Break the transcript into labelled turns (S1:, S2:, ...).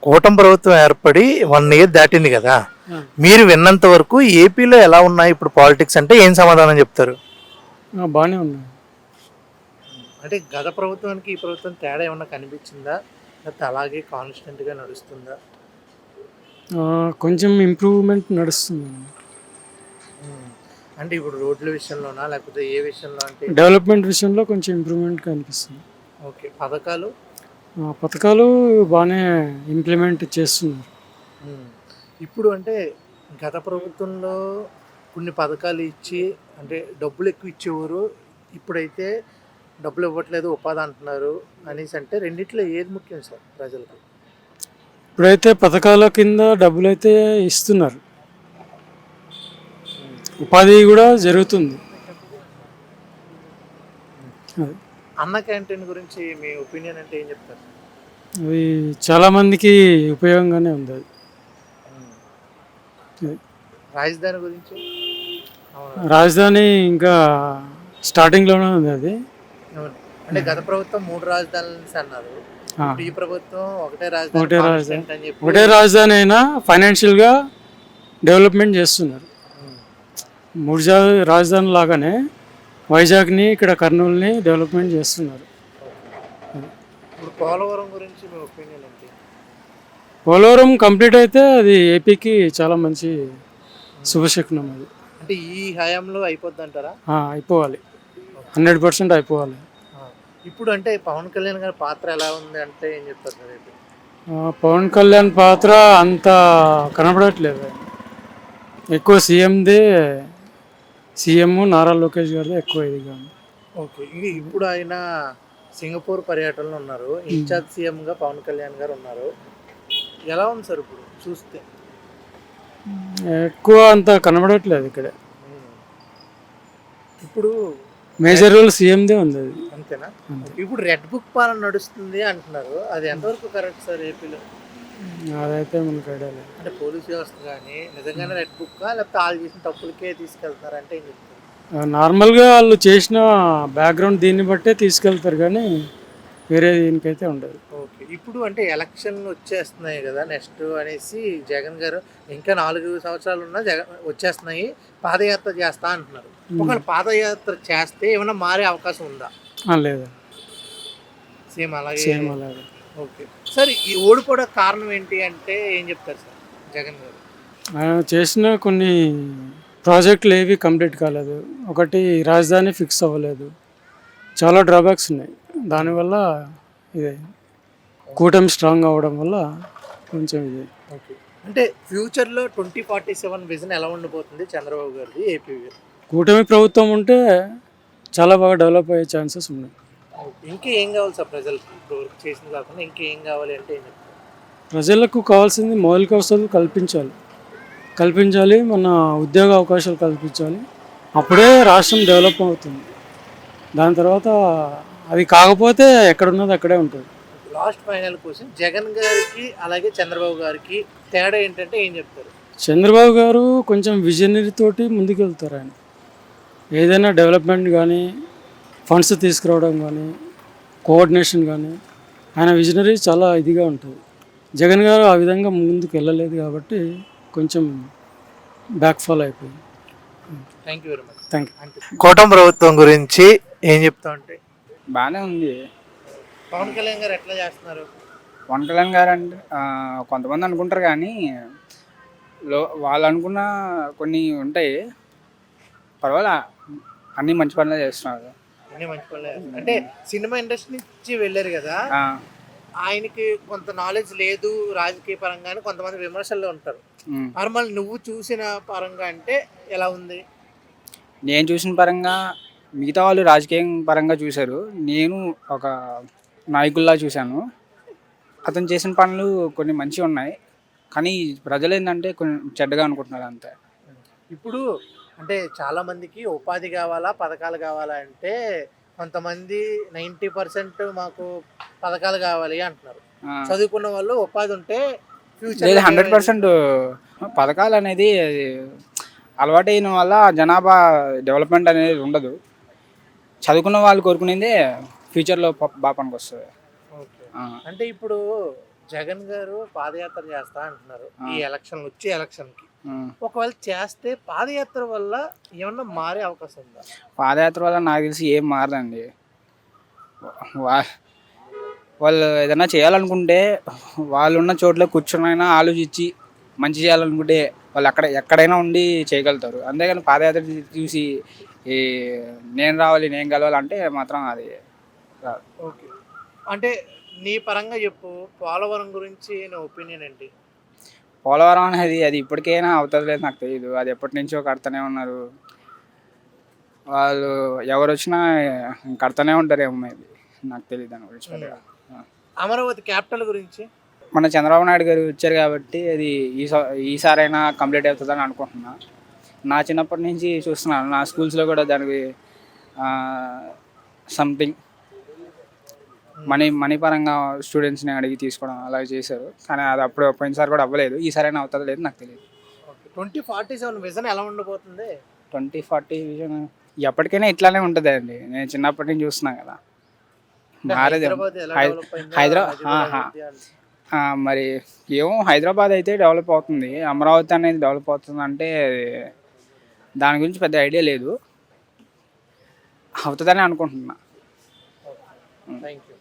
S1: కూటమి ప్రభుత్వం ఏర్పడి 1 ఇయర్ దాటింది కదా. మీరు విన్నంత వరకు ఏపీలో ఎలా ఉన్నాయి ఇప్పుడు పాలిటిక్స్ అంటే ఏం సమాధానం చెప్తారు?
S2: బాగానే ఉన్నాయి.
S1: అంటే గత ప్రభుత్వానికి ఈ ప్రభుత్వం తేడా ఏమన్నా కనిపించిందా? లేకపోతే అలాగే కాన్స్టెంట్గా నడుస్తుందా?
S2: కొంచెం ఇంప్రూవ్మెంట్ నడుస్తుంది.
S1: ఉమ్. అంటే ఇప్పుడు రోడ్ల విషయంలోనా లేకపోతే ఏ విషయంలో అంటే?
S2: డెవలప్మెంట్ విషయంలో కొంచెం ఇంప్రూవ్మెంట్ కనిపిస్తుంది.
S1: ఓకే, పథకాలు?
S2: పథకాలు బాగానే ఇంప్లిమెంట్ చేస్తున్నారు.
S1: ఉమ్. ఇప్పుడు అంటే గత ప్రభుత్వంలో కొన్ని పథకాలు ఇచ్చి అంటే డబ్బులు ఎక్కువ ఇచ్చేవారు, ఇప్పుడైతే డబ్బులు ఇవ్వట్లేదు ఉపాధి అంటున్నారు అనేసి. అంటే రెండిట్లో ఏది ముఖ్యం సార్ ప్రజలకు?
S2: ఇప్పుడైతే పథకాల కింద డబ్బులు అయితే ఇస్తున్నారు, ఉపాధి కూడా జరుగుతుంది. అది
S1: అన్న క్యాంటీన్ గురించి మీ ఒపీనియన్ అంటే ఏం చెప్తారు?
S2: అది చాలామందికి ఉపయోగంగానే ఉంది. అది
S1: రాజధాని గురించి? అవును.
S2: రాజధాని ఇంకా స్టార్టింగ్లోనే ఉంది. అది
S1: అవును. అంటే గత ప్రభుత్వం 3 రాజధానులు అన్నారు, ఇప్పుడు ఈ ప్రభుత్వం ఒకటే రాజధాని
S2: ఒకటే రాజధాని
S1: constant అని చెప్పి.
S2: ఒకటే రాజధాని అయినా ఫైనాన్షియల్గా డెవలప్మెంట్ చేస్తున్నారు.
S1: ఉమ్.
S2: 3 రాజధాని లాగానే వైజాగ్ని ఇక్కడ కర్నూలుని డెవలప్మెంట్ చేస్తున్నారు.
S1: ఇప్పుడు పోలవరం గురించి మీ ఒపీనియన్ ఏంటి?
S2: పోలవరం కంప్లీట్ అయితే అది ఏపీకి చాలా మంచి శుభశకునం. అది
S1: అంటే ఈ హయాంలో అయిపోద్ది అంటారా?
S2: అయిపోవాలి, 100% అయిపోవాలి.
S1: ఇప్పుడు అంటే పవన్ కళ్యాణ్ గారి పాత్ర ఎలా ఉంది అంటే ఏం చెప్తారు సార్ అయితే?
S2: పవన్ కళ్యాణ్ పాత్ర అంత కనబడట్లేదు. ఎక్కువ సీఎం నారా లోకేష్ గారిది ఎక్కువ ఇదిగా ఉంది.
S1: ఓకే, ఇప్పుడు ఆయన సింగపూర్ పర్యటనలో ఉన్నారు, ఇన్ఛార్జ్ సీఎంగా పవన్ కళ్యాణ్ గారు ఉన్నారు. ఎలా ఉంది సార్ ఇప్పుడు చూస్తే?
S2: ఎక్కువ అంత కనబడట్లేదు ఇక్కడ.
S1: ఇప్పుడు
S2: మేజర్ రోల్ సీఎందే ఉంది. అది
S1: అంతేనా? ఇప్పుడు రెడ్ బుక్ పాలన నడుస్తుంది అంటున్నారు, అది ఎంతవరకు కరెక్ట్ సార్ ఏపీలో?
S2: అదైతే మనకు ఐడియా లేదు.
S1: అంటే పోలీస్ వ్యవస్థ కానీ నిజంగానే రెడ్ బుక్ లేకపోతే వాళ్ళు చేసిన తప్పులకే తీసుకెళ్తున్నారంటే ఏం చెప్తారు?
S2: నార్మల్గా వాళ్ళు చేసిన బ్యాక్గ్రౌండ్ దీన్ని బట్టే తీసుకెళ్తారు, కానీ వేరే దీనికైతే ఉండదు.
S1: ఓకే, ఇప్పుడు అంటే ఎలక్షన్లు వచ్చేస్తున్నాయి కదా నెక్స్ట్ అనేసి జగన్ గారు ఇంకా 4 సంవత్సరాలు ఉన్నా వచ్చేస్తున్నాయి, పాదయాత్ర చేస్తా అంటున్నారు. ఒకవేళ పాదయాత్ర చేస్తే ఏమైనా మారే అవకాశం ఉందా?
S2: లేదు,
S1: సేమ్ అలాగే.
S2: సేమ్ అలాగే.
S1: ఓకే సార్, ఈ ఓడిపోవడం కారణం ఏంటి అంటే ఏం చెప్తారు సార్ జగన్ గారు?
S2: ఆయన చేసిన కొన్ని ప్రాజెక్టులు ఏవి కంప్లీట్ కాలేదు. ఒకటి రాజధాని ఫిక్స్ అవ్వలేదు, చాలా డ్రాబ్యాక్స్ ఉన్నాయి. దానివల్ల ఇదే కూటమి స్ట్రాంగ్ అవ్వడం వల్ల కొంచెం ఇది.
S1: ఓకే, అంటే ఫ్యూచర్లో 2047 విజన్ ఎలా ఉండబోతుంది చంద్రబాబు గారిది ఏపీ?
S2: కూటమి ప్రభుత్వం ఉంటే చాలా బాగా డెవలప్ అయ్యే ఛాన్సెస్ ఉన్నాయి.
S1: ఇంకా ఏం కావాలి సార్ ప్రజలకు? ఇప్పుడు చేసింది కాకుండా ఇంకేం కావాలి అంటే ఏం చెప్తారు?
S2: ప్రజలకు కావాల్సింది మౌలిక వసతులు కల్పించాలి, మన ఉద్యోగ అవకాశాలు కల్పించాలి. అప్పుడే రాష్ట్రం డెవలప్ అవుతుంది. దాని తర్వాత అది కాకపోతే ఎక్కడున్నది అక్కడే ఉంటుంది.
S1: లాస్ట్ ఫైనల్ క్వశ్చన్, జగన్ గారికి అలాగే చంద్రబాబు గారికి తేడా ఏంటంటే ఏం చెప్తారు?
S2: చంద్రబాబు గారు కొంచెం విజనరీ తోటి ముందుకు వెళ్తారు. ఆయన ఏదైనా డెవలప్మెంట్ కానీ, ఫండ్స్ తీసుకురావడం కానీ, కోఆర్డినేషన్ కానీ, ఆయన విజనరీ చాలా ఇదిగా ఉంటుంది. జగన్ గారు ఆ విధంగా ముందుకు వెళ్ళలేదు కాబట్టి కొంచెం బ్యాక్ ఫాల్ అయిపోయింది.
S1: Thank you very much.
S2: Thank
S1: you. కూటమి ప్రభుత్వం గురించి ఏం చెప్తా ఉంటే?
S3: బాగానే ఉంది.
S1: పవన్ కళ్యాణ్ గారు ఎట్లా చేస్తున్నారు?
S3: పవన్ కళ్యాణ్ గారు అంటే కొంతమంది అనుకుంటారు, కానీ వాళ్ళు అనుకున్న కొన్ని ఉంటాయి. పర్వాలే, అన్నీ మంచి పనులే చేస్తున్నారు.
S1: అన్నీ మంచి పనులే. అంటే సినిమా ఇండస్ట్రీ నుంచి వెళ్ళారు కదా, ఆయనకి కొంత నాలెడ్జ్ లేదు రాజకీయ పరంగానే కొంతమంది విమర్శల్లో ఉంటారు. నార్మల్ నువ్వు చూసిన పరంగా అంటే ఎలా ఉంది?
S3: నేను చూసిన పరంగా మిగతా వాళ్ళు రాజకీయం పరంగా చూశారు, నేను ఒక నాయకుల్లా చూశాను. అతను చేసిన పనులు కొన్ని మంచిగా ఉన్నాయి, కానీ ప్రజలు ఏంటంటే కొన్ని చెడ్డగా అనుకుంటున్నారు అంతే.
S1: ఇప్పుడు అంటే చాలామందికి ఉపాధి కావాలా పథకాలు కావాలా అంటే కొంతమంది 90% మాకు పథకాలు కావాలి అంటున్నారు. చదువుకున్న వాళ్ళు ఉపాధి ఉంటే
S3: లేదు, 100% పథకాలు అనేది అలవాటు అయిన వల్ల జనాభా డెవలప్మెంట్ అనేది ఉండదు. చదువుకున్న వాళ్ళు కోరుకునేదే ఫ్యూచర్లో బాగా పనికి వస్తుంది.
S1: అంటే ఇప్పుడు జగన్ గారు పాదయాత్ర చేస్తా అంటున్నారు ఈ ఎలక్షన్ వచ్చే ఎలక్షన్కి.
S3: ఉం.
S1: ఒకవేళ చేస్తే పాదయాత్ర వల్ల ఏమన్నా మారే అవకాశం ఉందా?
S3: పాదయాత్ర వల్ల నాకు తెలిసి ఏం మారదండి. వాళ్ళు ఏదైనా చేయాలనుకుంటే వాళ్ళు ఉన్న చోట్ల కూర్చొనైనా ఆలోచించి మంచి చేయాలనుకుంటే వాళ్ళు ఎక్కడైనా ఉండి చేయగలుగుతారు. అంతేగాని పాదయాత్ర చూసి ఈ నేను రావాలి నేను గెలవాలంటే మాత్రం అది రాదు.
S1: ఓకే, అంటే నీ పరంగా చెప్పు, పోలవరం గురించి నీ ఒపీనియన్ ఏంటి?
S3: పోలవరం అనేది అది ఇప్పటికైనా అవుతుంది లేదు నాకు తెలియదు. అది ఎప్పటి నుంచో కడుతూనే ఉన్నారు. వాళ్ళు ఎవరు వచ్చినా కడుతూనే ఉంటారేమో మేబీ, నాకు తెలియదు దాని గురించి పెద్దగా.
S1: అమరావతి క్యాపిటల్ గురించి
S3: మన చంద్రబాబు నాయుడు గారు వచ్చారు కాబట్టి అది ఈసారైనా కంప్లీట్ అవుతుందని అనుకుంటున్నా. నా చిన్నప్పటి నుంచి చూస్తున్నాను, నా స్కూల్స్లో కూడా దానికి సంథింగ్ మనీ పరంగా స్టూడెంట్స్ని అడిగి తీసుకోవడం అలా చేశారు. కానీ అది అప్పుడు పోయినసారి కూడా అవ్వలేదు. ఈసారైనా అవుతుందో లేదు నాకు తెలియదు.
S1: 2047 విజన్ ఎలా ఉండబోతుంది?
S3: 2040 విజన్ ఎప్పటికైనా ఇట్లానే ఉంటుంది అండి. నేను చిన్నప్పటి నుంచి చూస్తున్నాను కదా, మారేది
S1: హైదరాబాద్ ఎలా డెవలప్ అయిందో,
S3: హైదరాబాద్
S1: రాజధాని అభివృద్ధి అని.
S3: మరి ఏమో హైదరాబాద్ అయితే డెవలప్ అవుతుంది, అమరావతి అనేది డెవలప్ అవుతుంది అంటే దాని గురించి పెద్ద ఐడియా లేదు. అవుతుందని అనుకుంటున్నా.
S1: Thank you.